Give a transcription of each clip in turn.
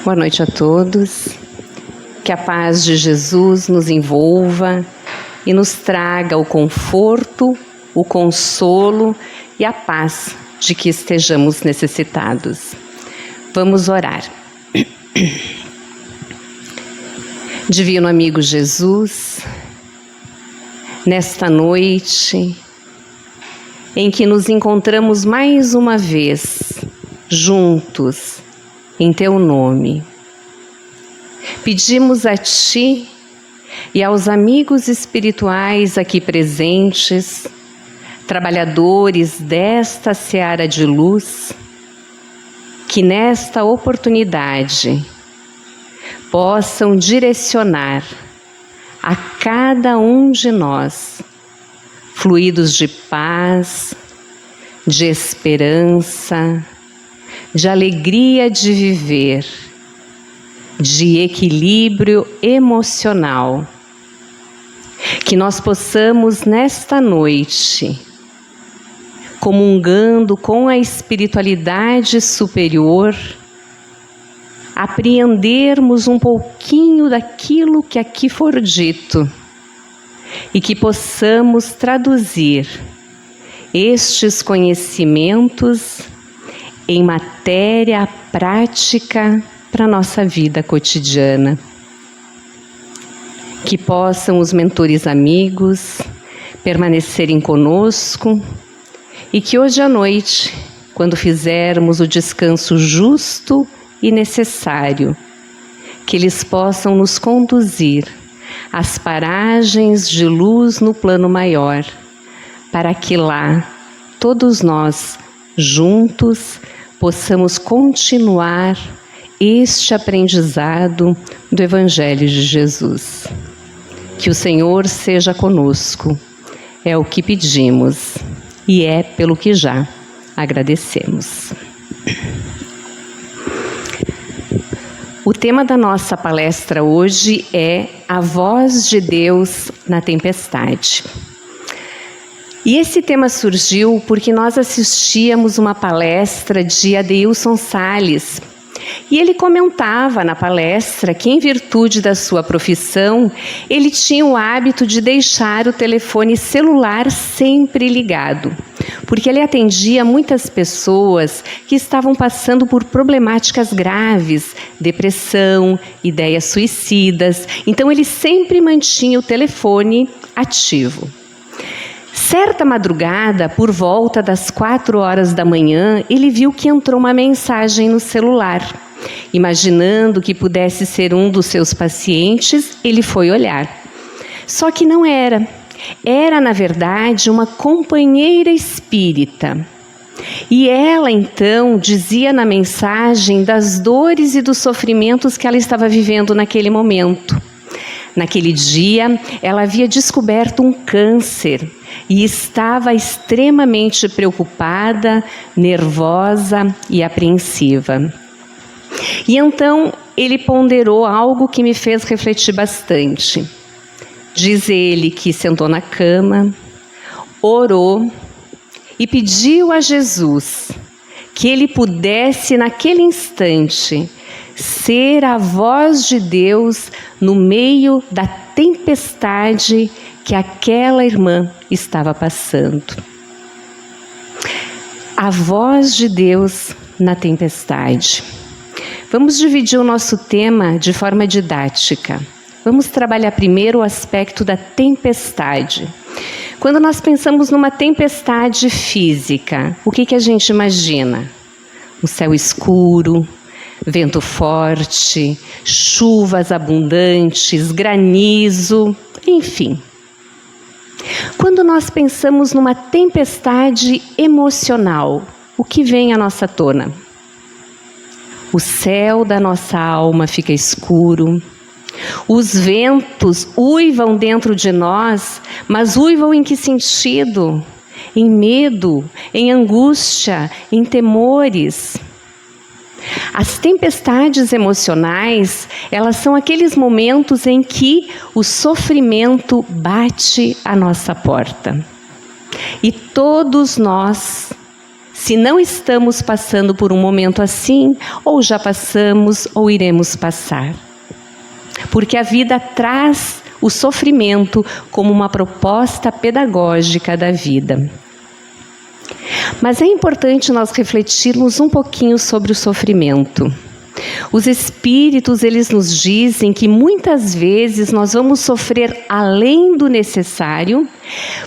Boa noite a todos. Que a paz de Jesus nos envolva e nos traga o conforto, o consolo e a paz de que estejamos necessitados. Vamos orar. Divino amigo Jesus, nesta noite em que nos encontramos mais uma vez juntos em Teu nome, pedimos a Ti e aos amigos espirituais aqui presentes, trabalhadores desta seara de luz, que nesta oportunidade possam direcionar a cada um de nós fluidos de paz, de esperança, de alegria de viver, de equilíbrio emocional. Que nós possamos nesta noite, comungando com a espiritualidade superior, apreendermos um pouquinho daquilo que aqui for dito e que possamos traduzir estes conhecimentos em matéria prática para a nossa vida cotidiana. Que possam os mentores amigos permanecerem conosco e que hoje à noite, quando fizermos o descanso justo e necessário, que eles possam nos conduzir às paragens de luz no plano maior, para que lá todos nós juntos possamos continuar este aprendizado do Evangelho de Jesus. Que o Senhor seja conosco, é o que pedimos e é pelo que já agradecemos. O tema da nossa palestra hoje é a voz de Deus na tempestade. E esse tema surgiu porque nós assistíamos uma palestra de Adeilson Salles. E ele comentava na palestra que, em virtude da sua profissão, ele tinha o hábito de deixar o telefone celular sempre ligado, porque ele atendia muitas pessoas que estavam passando por problemáticas graves, depressão, ideias suicidas. Então ele sempre mantinha o telefone ativo. Certa madrugada, por volta das 4 horas da manhã, ele viu que entrou uma mensagem no celular. Imaginando que pudesse ser um dos seus pacientes, ele foi olhar. Só que não era. Era, na verdade, uma companheira espírita. E ela, então, dizia na mensagem das dores e dos sofrimentos que ela estava vivendo naquele momento. Naquele dia, ela havia descoberto um câncer e estava extremamente preocupada, nervosa e apreensiva. E então ele ponderou algo que me fez refletir bastante. Diz ele que sentou na cama, orou e pediu a Jesus que ele pudesse, naquele instante, ser a voz de Deus no meio da tempestade que aquela irmã estava passando. A voz de Deus na tempestade. Vamos dividir o nosso tema de forma didática. Vamos trabalhar primeiro o aspecto da tempestade. Quando nós pensamos numa tempestade física, o que a gente imagina? Um céu escuro, vento forte, chuvas abundantes, granizo, enfim. Quando nós pensamos numa tempestade emocional, o que vem à nossa tona? O céu da nossa alma fica escuro, os ventos uivam dentro de nós, mas uivam em que sentido? Em medo, em angústia, em temores. As tempestades emocionais, elas são aqueles momentos em que o sofrimento bate à nossa porta. E todos nós se não estamos passando por um momento assim, ou já passamos, ou iremos passar. Porque a vida traz o sofrimento como uma proposta pedagógica da vida. Mas é importante nós refletirmos um pouquinho sobre o sofrimento. Os espíritos, eles nos dizem que muitas vezes nós vamos sofrer além do necessário,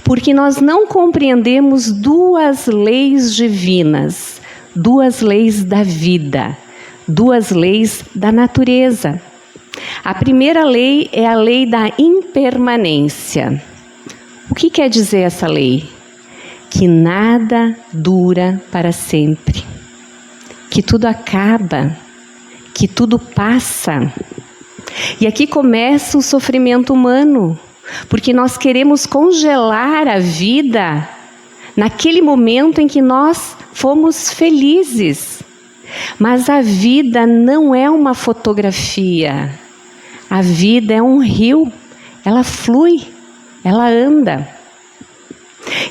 porque nós não compreendemos duas leis divinas, duas leis da vida, duas leis da natureza. A primeira lei é a lei da impermanência. O que quer dizer essa lei? Que nada dura para sempre, que tudo acaba, que tudo passa. E aqui começa o sofrimento humano, porque nós queremos congelar a vida naquele momento em que nós fomos felizes. Mas a vida não é uma fotografia. A vida é um rio, ela flui, ela anda.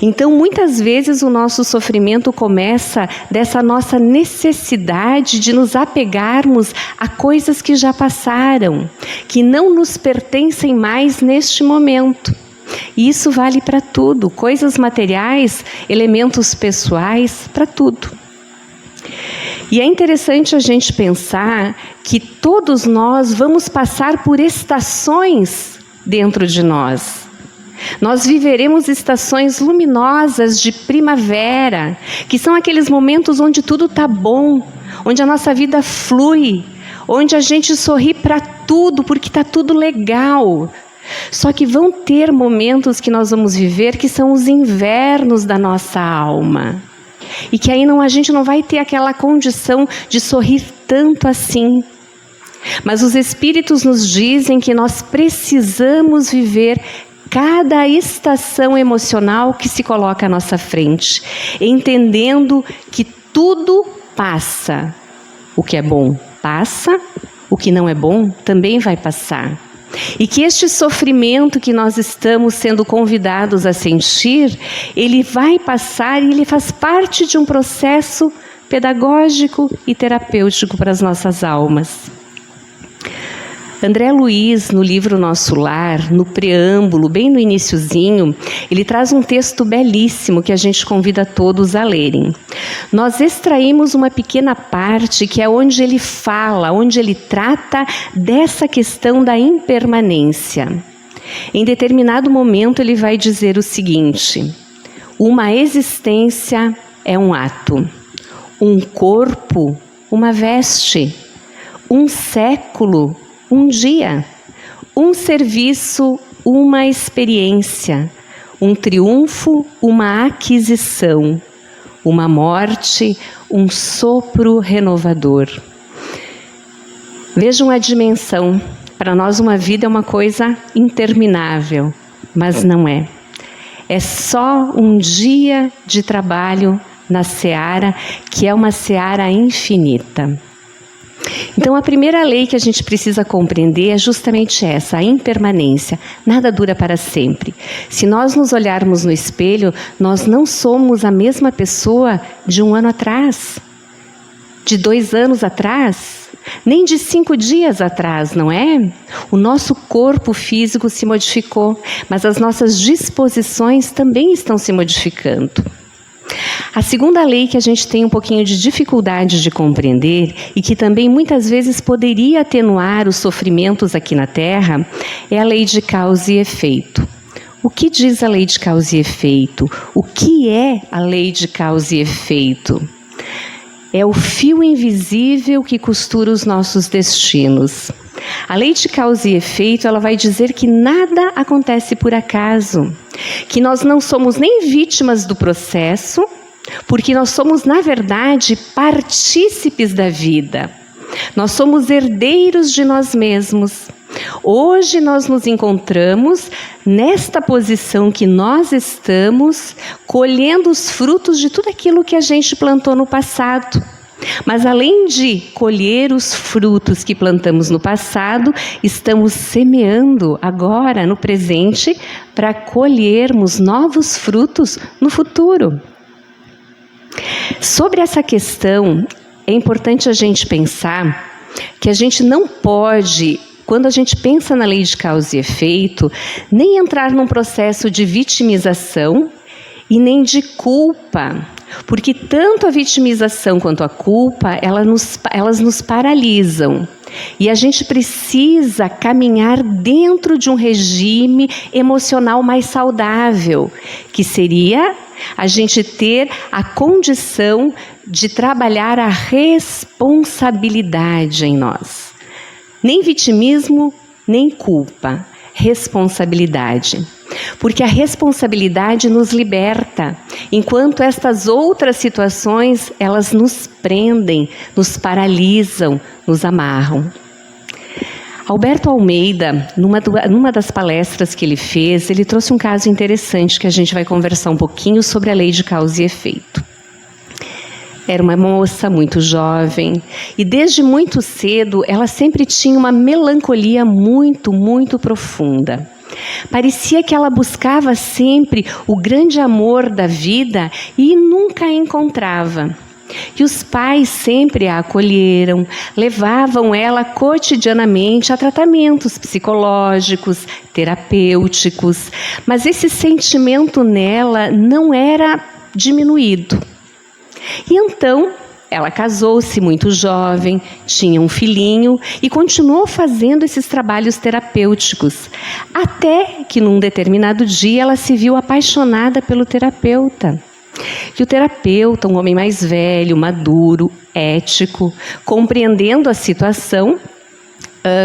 Então, muitas vezes o nosso sofrimento começa dessa nossa necessidade de nos apegarmos a coisas que já passaram, que não nos pertencem mais neste momento. E isso vale para tudo, coisas materiais, elementos pessoais, para tudo. E é interessante a gente pensar que todos nós vamos passar por estações dentro de nós. Nós viveremos estações luminosas de primavera, que são aqueles momentos onde tudo está bom, onde a nossa vida flui, onde a gente sorri para tudo, porque está tudo legal. Só que vão ter momentos que nós vamos viver que são os invernos da nossa alma. E que aí a gente não vai ter aquela condição de sorrir tanto assim. Mas os espíritos nos dizem que nós precisamos viver cada estação emocional que se coloca à nossa frente, entendendo que tudo passa. O que é bom passa, o que não é bom também vai passar. E que este sofrimento que nós estamos sendo convidados a sentir, ele vai passar e ele faz parte de um processo pedagógico e terapêutico para as nossas almas. André Luiz, no livro Nosso Lar, no preâmbulo, bem no iniciozinho, ele traz um texto belíssimo que a gente convida todos a lerem. Nós extraímos uma pequena parte que é onde ele fala, onde ele trata dessa questão da impermanência. Em determinado momento ele vai dizer o seguinte: uma existência é um ato, um corpo, uma veste, um século, um dia, um serviço, uma experiência, um triunfo, uma aquisição, uma morte, um sopro renovador. Vejam a dimensão. Para nós uma vida é uma coisa interminável, mas não é. É só um dia de trabalho na seara, que é uma seara infinita. Então, a primeira lei que a gente precisa compreender é justamente essa, a impermanência. Nada dura para sempre. Se nós nos olharmos no espelho, nós não somos a mesma pessoa de 1 ano atrás, de 2 anos atrás, nem de 5 dias atrás, não é? O nosso corpo físico se modificou, mas as nossas disposições também estão se modificando. A segunda lei que a gente tem um pouquinho de dificuldade de compreender e que também muitas vezes poderia atenuar os sofrimentos aqui na Terra é a lei de causa e efeito. O que diz a lei de causa e efeito? O que é a lei de causa e efeito? É o fio invisível que costura os nossos destinos. A lei de causa e efeito, ela vai dizer que nada acontece por acaso, que nós não somos nem vítimas do processo, porque nós somos, na verdade, partícipes da vida. Nós somos herdeiros de nós mesmos. Hoje nós nos encontramos nesta posição que nós estamos, colhendo os frutos de tudo aquilo que a gente plantou no passado. Mas além de colher os frutos que plantamos no passado, estamos semeando agora, no presente, para colhermos novos frutos no futuro. Sobre essa questão, é importante a gente pensar que a gente não pode, quando a gente pensa na lei de causa e efeito, nem entrar num processo de vitimização e nem de culpa, porque tanto a vitimização quanto a culpa, elas nos paralisam. E a gente precisa caminhar dentro de um regime emocional mais saudável, que seria a gente ter a condição de trabalhar a responsabilidade em nós. Nem vitimismo, nem culpa, responsabilidade. Porque a responsabilidade nos liberta, enquanto estas outras situações, elas nos prendem, nos paralisam, nos amarram. Alberto Almeida, numa das palestras que ele fez, ele trouxe um caso interessante que a gente vai conversar um pouquinho sobre a lei de causa e efeito. Era uma moça muito jovem e desde muito cedo ela sempre tinha uma melancolia muito, muito profunda. Parecia que ela buscava sempre o grande amor da vida e nunca a encontrava. E os pais sempre a acolheram, levavam ela cotidianamente a tratamentos psicológicos, terapêuticos, mas esse sentimento nela não era diminuído. E então, ela casou-se muito jovem, tinha um filhinho e continuou fazendo esses trabalhos terapêuticos, até que num determinado dia ela se viu apaixonada pelo terapeuta. E o terapeuta, um homem mais velho, maduro, ético, compreendendo a situação,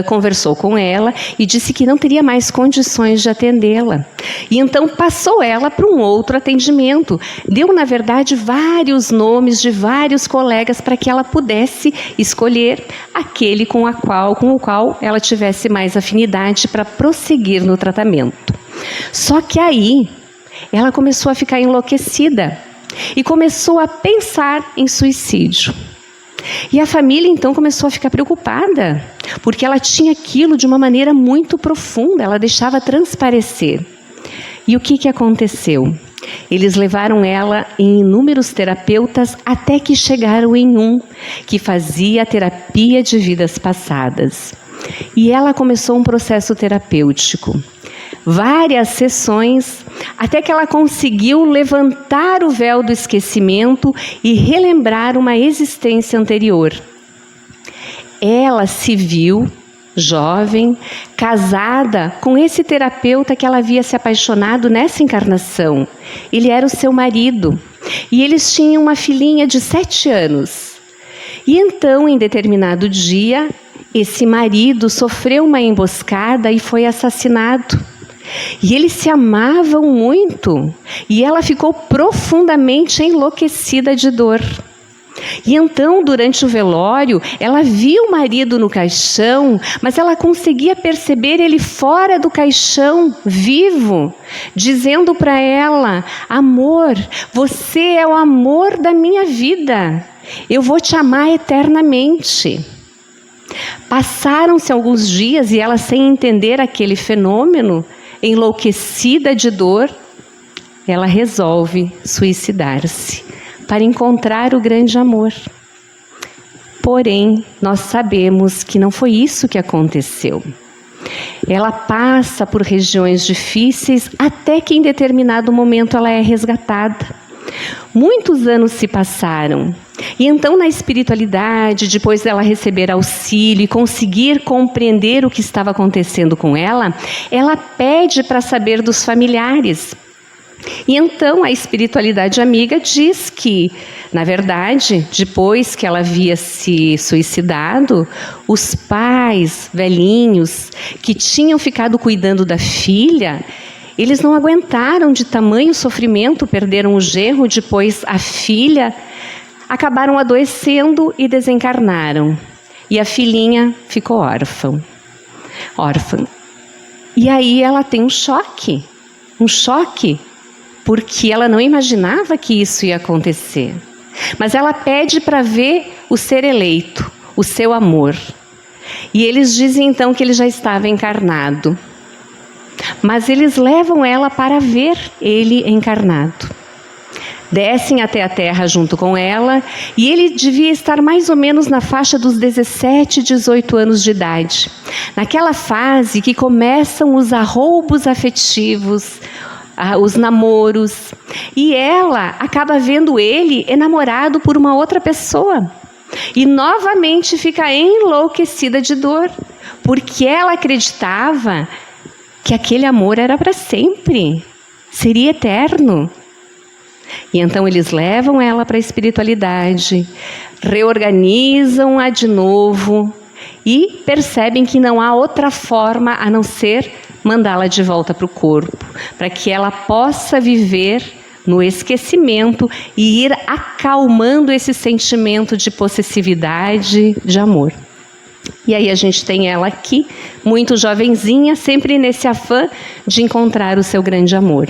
conversou com ela e disse que não teria mais condições de atendê-la. E então passou ela para um outro atendimento. Deu, na verdade, vários nomes de vários colegas para que ela pudesse escolher aquele com o qual ela tivesse mais afinidade para prosseguir no tratamento. Só que aí ela começou a ficar enlouquecida e começou a pensar em suicídio. E a família então começou a ficar preocupada, porque ela tinha aquilo de uma maneira muito profunda, ela deixava transparecer. E o que aconteceu? Eles levaram ela em inúmeros terapeutas até que chegaram em um que fazia a terapia de vidas passadas. E ela começou um processo terapêutico. Várias sessões, até que ela conseguiu levantar o véu do esquecimento e relembrar uma existência anterior. Ela se viu jovem, casada com esse terapeuta que ela havia se apaixonado nessa encarnação. Ele era o seu marido e eles tinham uma filhinha de 7 anos. E então, em determinado dia, esse marido sofreu uma emboscada e foi assassinado. E eles se amavam muito e ela ficou profundamente enlouquecida de dor. E então, durante o velório, ela viu o marido no caixão, mas ela conseguia perceber ele fora do caixão, vivo, dizendo para ela: amor, você é o amor da minha vida, eu vou te amar eternamente. Passaram-se alguns dias e ela, sem entender aquele fenômeno, enlouquecida de dor, ela resolve suicidar-se para encontrar o grande amor. Porém, nós sabemos que não foi isso que aconteceu. Ela passa por regiões difíceis até que em determinado momento ela é resgatada. Muitos anos se passaram. E então, na espiritualidade, depois dela receber auxílio e conseguir compreender o que estava acontecendo com ela, ela pede para saber dos familiares. E então a espiritualidade amiga diz que, na verdade, depois que ela havia se suicidado, os pais velhinhos que tinham ficado cuidando da filha, eles não aguentaram de tamanho sofrimento, perderam o genro, depois a filha, acabaram adoecendo e desencarnaram. E a filhinha ficou órfã. E aí ela tem um choque, porque ela não imaginava que isso ia acontecer. Mas ela pede para ver o ser eleito, o seu amor. E eles dizem então que ele já estava encarnado. Mas eles levam ela para ver ele encarnado. descem até a terra junto com ela, e ele devia estar mais ou menos na faixa dos 17, 18 anos de idade. Naquela fase que começam os arroubos afetivos, os namoros, e ela acaba vendo ele enamorado por uma outra pessoa. E novamente fica enlouquecida de dor, porque ela acreditava que aquele amor era para sempre, seria eterno. E então eles levam ela para a espiritualidade, reorganizam-a de novo e percebem que não há outra forma a não ser mandá-la de volta para o corpo, para que ela possa viver no esquecimento e ir acalmando esse sentimento de possessividade, de amor. E aí a gente tem ela aqui, muito jovenzinha, sempre nesse afã de encontrar o seu grande amor.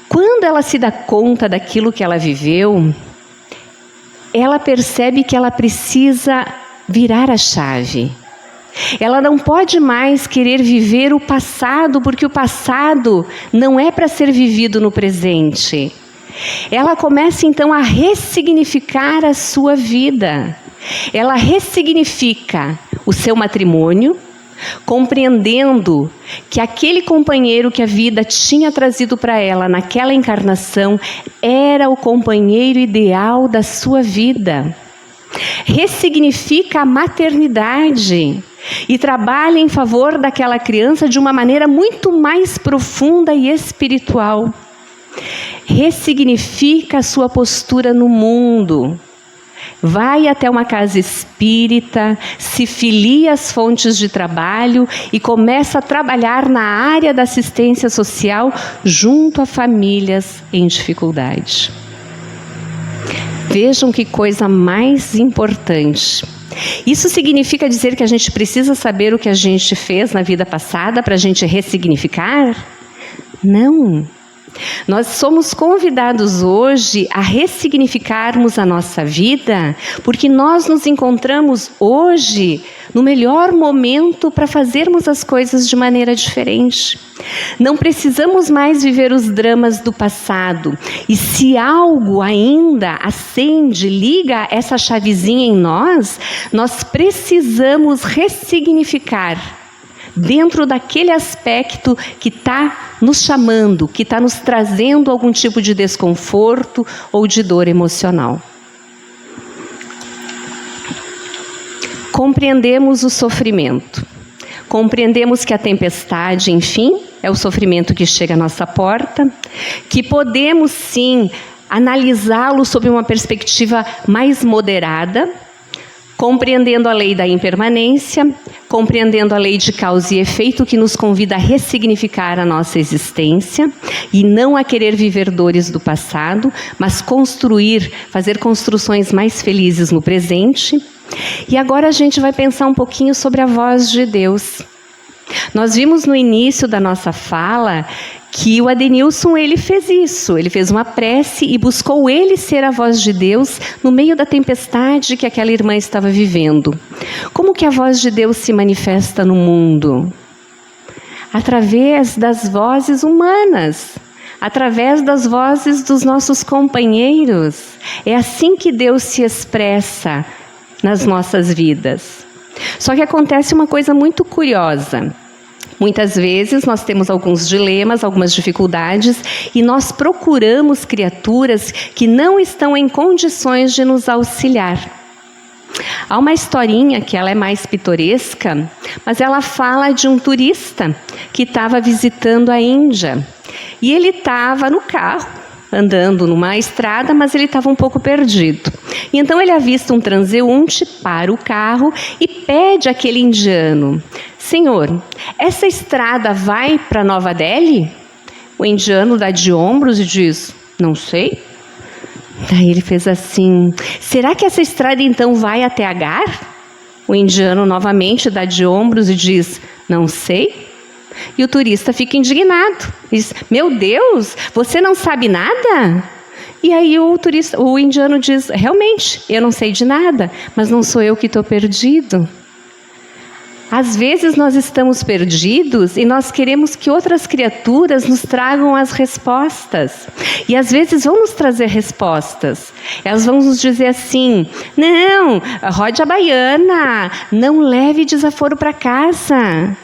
Quando ela se dá conta daquilo que ela viveu, ela percebe que ela precisa virar a chave. Ela não pode mais querer viver o passado, porque o passado não é para ser vivido no presente. Ela começa então a ressignificar a sua vida. Ela ressignifica o seu matrimônio, compreendendo que aquele companheiro que a vida tinha trazido para ela naquela encarnação era o companheiro ideal da sua vida. Ressignifica a maternidade e trabalha em favor daquela criança de uma maneira muito mais profunda e espiritual. Ressignifica a sua postura no mundo. Vai até uma casa espírita, se filia às fontes de trabalho e começa a trabalhar na área da assistência social junto a famílias em dificuldade. Vejam que coisa mais importante. Isso significa dizer que a gente precisa saber o que a gente fez na vida passada para a gente ressignificar? Não. Nós somos convidados hoje a ressignificarmos a nossa vida, porque nós nos encontramos hoje no melhor momento para fazermos as coisas de maneira diferente. Não precisamos mais viver os dramas do passado. E se algo ainda acende, liga essa chavezinha em nós, nós precisamos ressignificar dentro daquele aspecto que está nos chamando, que está nos trazendo algum tipo de desconforto ou de dor emocional. Compreendemos o sofrimento. Compreendemos que a tempestade, enfim, é o sofrimento que chega à nossa porta, que podemos sim analisá-lo sob uma perspectiva mais moderada, compreendendo a lei da impermanência, compreendendo a lei de causa e efeito que nos convida a ressignificar a nossa existência e não a querer viver dores do passado, mas fazer construções mais felizes no presente. E agora a gente vai pensar um pouquinho sobre a voz de Deus. Nós vimos no início da nossa fala que o Adenilson, ele fez isso, ele fez uma prece e buscou ele ser a voz de Deus no meio da tempestade que aquela irmã estava vivendo. Como que a voz de Deus se manifesta no mundo? Através das vozes humanas, através das vozes dos nossos companheiros. É assim que Deus se expressa nas nossas vidas. Só que acontece uma coisa muito curiosa. Muitas vezes nós temos alguns dilemas, algumas dificuldades e nós procuramos criaturas que não estão em condições de nos auxiliar. Há uma historinha que ela é mais pitoresca, mas ela fala de um turista que estava visitando a Índia. E ele estava no carro, andando numa estrada, mas ele estava um pouco perdido. E então ele avista um transeunte, para o carro e pede àquele indiano: Senhor, essa estrada vai para Nova Delhi? O indiano dá de ombros e diz: não sei. Daí ele fez assim: será que essa estrada então vai até Agar? O indiano novamente dá de ombros e diz: não sei. E o turista fica indignado. Diz: meu Deus, você não sabe nada? E aí o indiano diz: realmente, eu não sei de nada, mas não sou eu que estou perdido. Às vezes nós estamos perdidos e nós queremos que outras criaturas nos tragam as respostas. E às vezes vão nos trazer respostas. Elas vão nos dizer assim: não, rode a baiana, não leve desaforo para casa.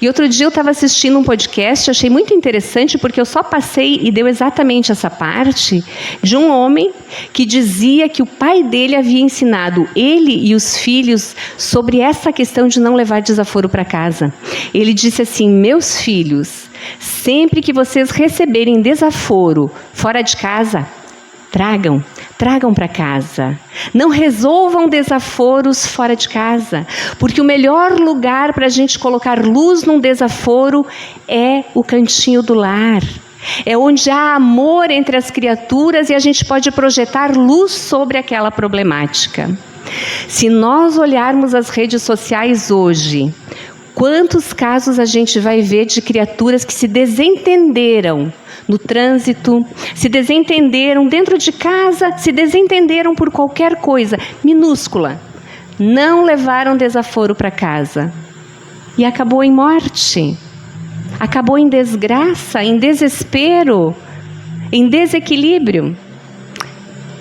E outro dia eu estava assistindo um podcast, achei muito interessante, porque eu só passei e deu exatamente essa parte de um homem que dizia que o pai dele havia ensinado ele e os filhos sobre essa questão de não levar desaforo para casa. Ele disse assim: meus filhos, sempre que vocês receberem desaforo fora de casa, tragam para casa. Não resolvam desaforos fora de casa, porque o melhor lugar para a gente colocar luz num desaforo é o cantinho do lar. É onde há amor entre as criaturas e a gente pode projetar luz sobre aquela problemática. Se nós olharmos as redes sociais hoje, quantos casos a gente vai ver de criaturas que se desentenderam no trânsito, se desentenderam dentro de casa, se desentenderam por qualquer coisa minúscula, não levaram desaforo para casa e acabou em morte, acabou em desgraça, em desespero, em desequilíbrio.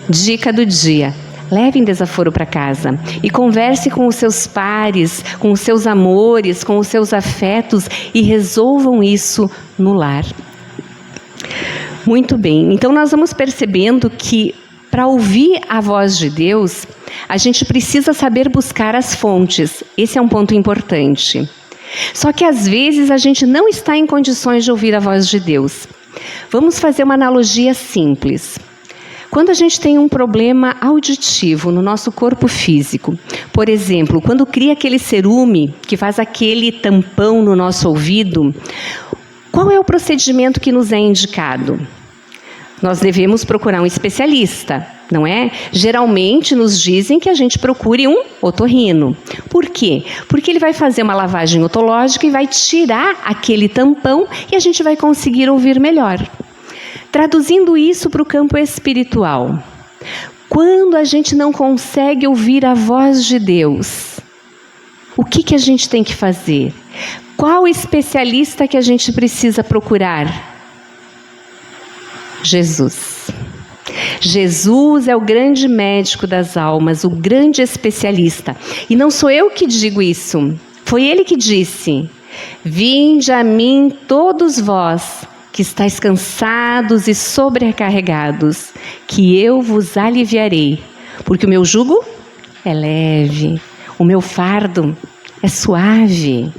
Dica do dia: levem desaforo para casa e converse com os seus pares, com os seus amores, com os seus afetos e resolvam isso no lar. Muito bem, então nós vamos percebendo que para ouvir a voz de Deus, a gente precisa saber buscar as fontes. Esse é um ponto importante. Só que às vezes a gente não está em condições de ouvir a voz de Deus. Vamos fazer uma analogia simples. Quando a gente tem um problema auditivo no nosso corpo físico, por exemplo, quando cria aquele cerume que faz aquele tampão no nosso ouvido, qual é o procedimento que nos é indicado? Nós devemos procurar um especialista, não é? Geralmente nos dizem que a gente procure um otorrino. Por quê? Porque ele vai fazer uma lavagem otológica e vai tirar aquele tampão e a gente vai conseguir ouvir melhor. Traduzindo isso para o campo espiritual, quando a gente não consegue ouvir a voz de Deus, o que a gente tem que fazer? Qual especialista que a gente precisa procurar? Jesus. Jesus é o grande médico das almas, o grande especialista. E não sou eu que digo isso, foi ele que disse: vinde a mim todos vós que estáis cansados e sobrecarregados, que eu vos aliviarei, porque o meu jugo é leve, o meu fardo é suave.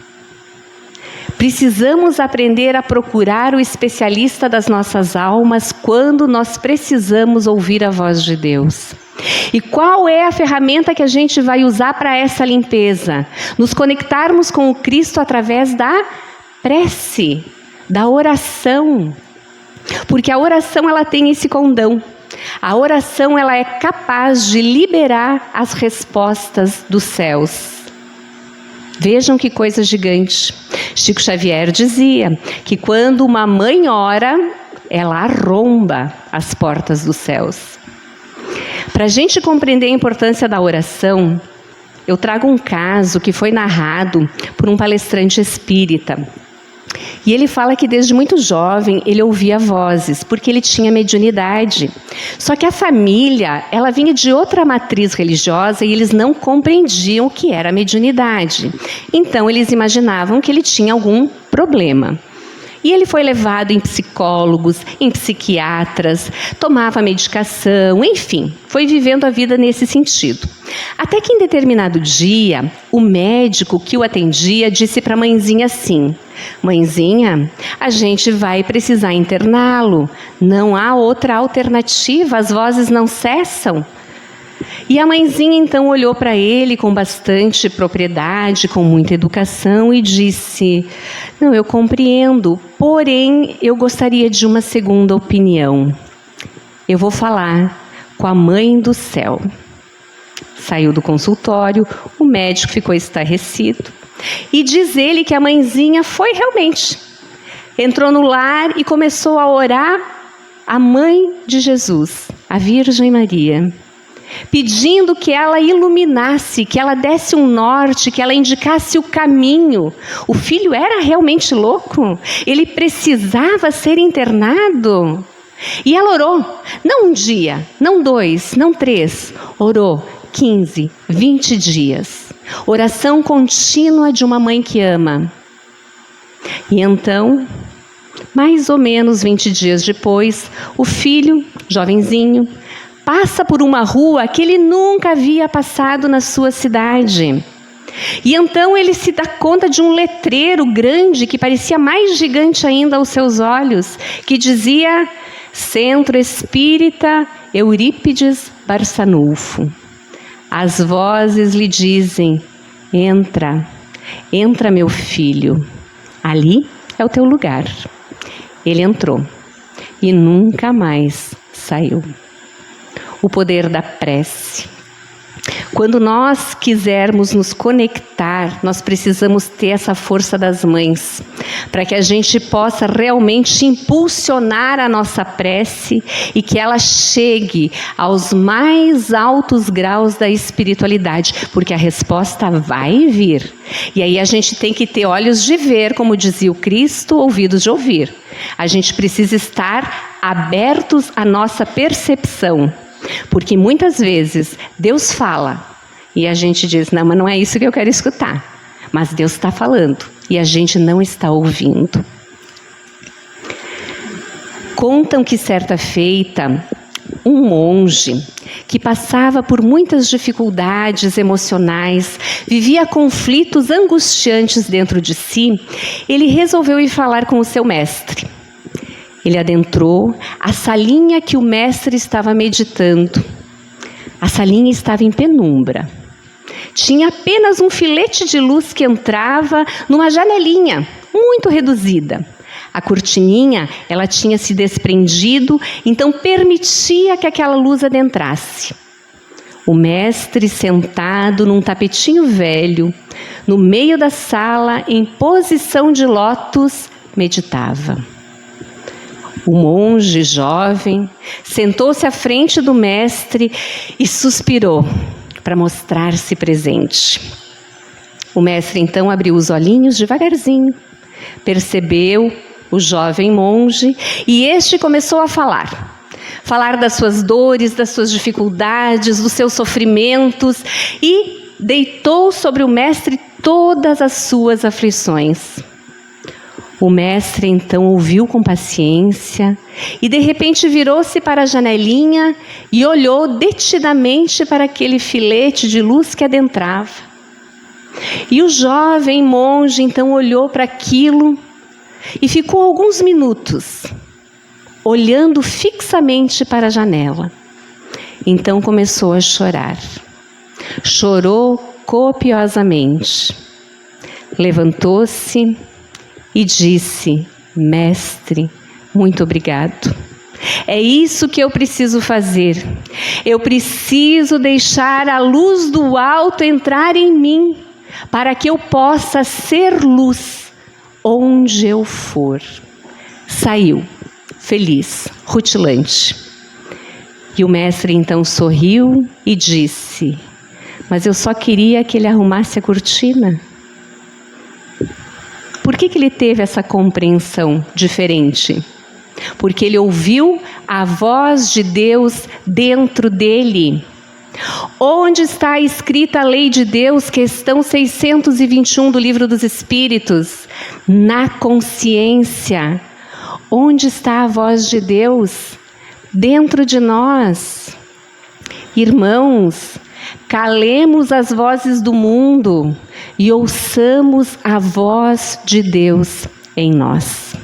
Precisamos aprender a procurar o especialista das nossas almas quando nós precisamos ouvir a voz de Deus. E qual é a ferramenta que a gente vai usar para essa limpeza? Nos conectarmos com o Cristo através da prece, da oração. Porque a oração, ela tem esse condão. A oração, ela é capaz de liberar as respostas dos céus. Vejam que coisa gigante. Chico Xavier dizia que quando uma mãe ora, ela arromba as portas dos céus. Para a gente compreender a importância da oração, eu trago um caso que foi narrado por um palestrante espírita. E ele fala que desde muito jovem ele ouvia vozes, porque ele tinha mediunidade. Só que a família, ela vinha de outra matriz religiosa e eles não compreendiam o que era mediunidade. Então eles imaginavam que ele tinha algum problema. E ele foi levado em psicólogos, em psiquiatras, tomava medicação, enfim, foi vivendo a vida nesse sentido. Até que em determinado dia, o médico que o atendia disse para a mãezinha assim: mãezinha, a gente vai precisar interná-lo, não há outra alternativa, as vozes não cessam. E a mãezinha então olhou para ele com bastante propriedade, com muita educação e disse: não, eu compreendo, porém eu gostaria de uma segunda opinião. Eu vou falar com a Mãe do Céu. Saiu do consultório, o médico ficou estarrecido. E diz ele que a mãezinha foi realmente. Entrou no lar e começou a orar a Mãe de Jesus, a Virgem Maria. pedindo que ela iluminasse, que ela desse um norte, que ela indicasse o caminho. O filho era realmente louco? Ele precisava ser internado? E ela orou, não um dia, não 2, não 3, orou 15, 20 dias. Oração contínua de uma mãe que ama. E então, mais ou menos 20 dias depois, o filho, jovenzinho, passa por uma rua que ele nunca havia passado na sua cidade. E então ele se dá conta de um letreiro grande, que parecia mais gigante ainda aos seus olhos, que dizia: Centro Espírita Eurípides Barçanufo. As vozes lhe dizem: entra, entra meu filho, ali é o teu lugar. Ele entrou e nunca mais saiu. O poder da prece. Quando nós quisermos nos conectar, nós precisamos ter essa força das mães, para que a gente possa realmente impulsionar a nossa prece e que ela chegue aos mais altos graus da espiritualidade, porque a resposta vai vir. E aí a gente tem que ter olhos de ver, como dizia o Cristo, ouvidos de ouvir. A gente precisa estar abertos à nossa percepção. Porque muitas vezes Deus fala e a gente diz: não, mas não é isso que eu quero escutar. Mas Deus está falando e a gente não está ouvindo. Contam que certa feita, um monge que passava por muitas dificuldades emocionais, vivia conflitos angustiantes dentro de si, ele resolveu ir falar com o seu mestre. Ele adentrou a salinha que o mestre estava meditando. A salinha estava em penumbra. Tinha apenas um filete de luz que entrava numa janelinha muito reduzida. A cortininha, ela tinha se desprendido, então permitia que aquela luz adentrasse. O mestre, sentado num tapetinho velho, no meio da sala, em posição de lótus, meditava. O monge jovem sentou-se à frente do mestre e suspirou para mostrar-se presente. O mestre então abriu os olhinhos devagarzinho, percebeu o jovem monge e este começou a falar das suas dores, das suas dificuldades, dos seus sofrimentos e deitou sobre o mestre todas as suas aflições. O mestre então ouviu com paciência e de repente virou-se para a janelinha e olhou detidamente para aquele filete de luz que adentrava. E o jovem monge então olhou para aquilo e ficou alguns minutos olhando fixamente para a janela. Então começou a chorar. Chorou copiosamente. Levantou-se e disse: mestre, muito obrigado. É isso que eu preciso fazer. Eu preciso deixar a luz do alto entrar em mim, para que eu possa ser luz onde eu for. Saiu, feliz, rutilante. E o mestre então sorriu e disse: mas eu só queria que ele arrumasse a cortina. Por que ele teve essa compreensão diferente? Porque ele ouviu a voz de Deus dentro dele. Onde está escrita a lei de Deus, questão 621 do Livro dos Espíritos? Na consciência. Onde está a voz de Deus? Dentro de nós. Irmãos, calemos as vozes do mundo e ouçamos a voz de Deus em nós.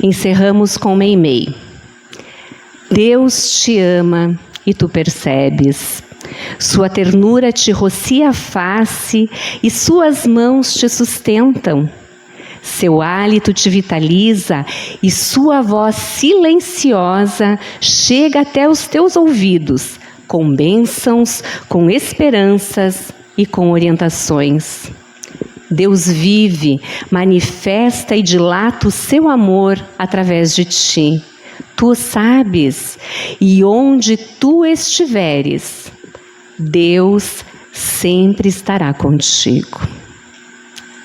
Encerramos com Meimei. Deus te ama e tu percebes. Sua ternura te rocia a face e suas mãos te sustentam. Seu hálito te vitaliza e sua voz silenciosa chega até os teus ouvidos, com bênçãos, com esperanças e com orientações. Deus vive, manifesta e dilata o seu amor através de ti. Tu tu o sabes, e onde tu estiveres, Deus sempre estará contigo.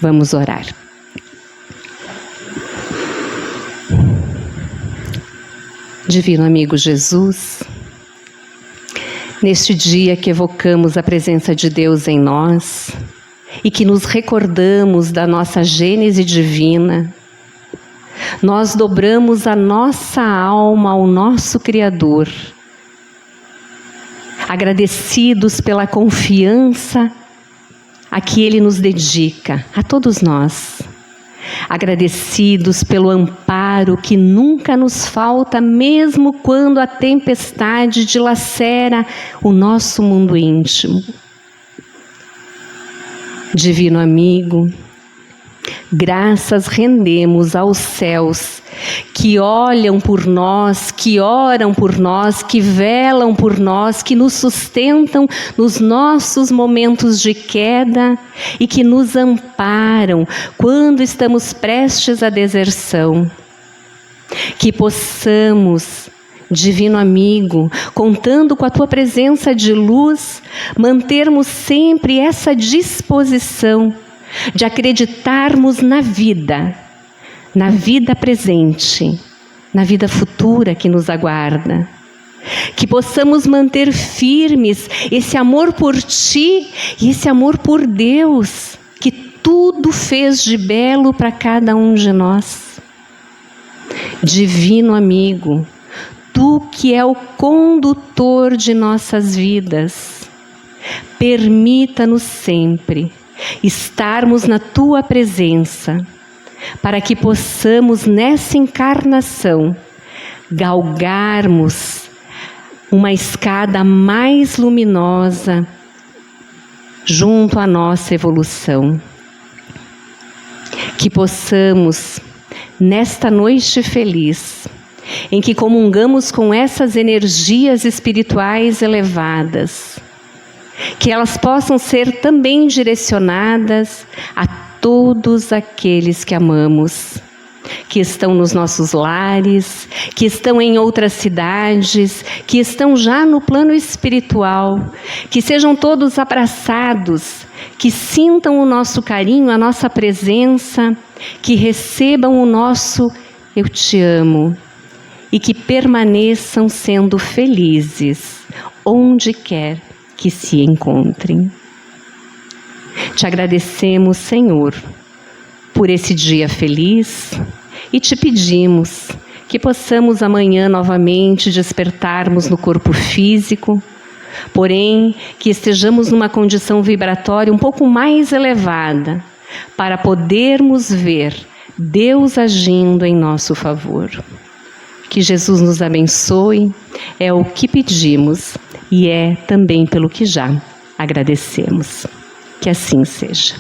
Vamos orar. Divino amigo Jesus, neste dia que evocamos a presença de Deus em nós e que nos recordamos da nossa gênese divina, nós dobramos a nossa alma ao nosso Criador, agradecidos pela confiança a que Ele nos dedica, a todos nós. Agradecidos pelo amparo que nunca nos falta, mesmo quando a tempestade dilacera o nosso mundo íntimo. Divino amigo, graças rendemos aos céus que olham por nós, que oram por nós, que velam por nós, que nos sustentam nos nossos momentos de queda e que nos amparam quando estamos prestes à deserção. Que possamos, Divino amigo, contando com a tua presença de luz, mantermos sempre essa disposição de acreditarmos na vida presente, na vida futura que nos aguarda. Que possamos manter firmes esse amor por ti e esse amor por Deus, que tudo fez de belo para cada um de nós. Divino amigo, tu que é o condutor de nossas vidas, permita-nos sempre estarmos na tua presença, para que possamos nessa encarnação galgarmos uma escada mais luminosa junto à nossa evolução. Que possamos, nesta noite feliz, em que comungamos com essas energias espirituais elevadas, que elas possam ser também direcionadas a todos aqueles que amamos, que estão nos nossos lares, que estão em outras cidades, que estão já no plano espiritual, que sejam todos abraçados, que sintam o nosso carinho, a nossa presença, que recebam o nosso eu te amo e que permaneçam sendo felizes onde quer que se encontrem. Te agradecemos, Senhor, por esse dia feliz e te pedimos que possamos amanhã novamente despertarmos no corpo físico, porém que estejamos numa condição vibratória um pouco mais elevada para podermos ver Deus agindo em nosso favor. Que Jesus nos abençoe, é o que pedimos e é também pelo que já agradecemos. Que assim seja.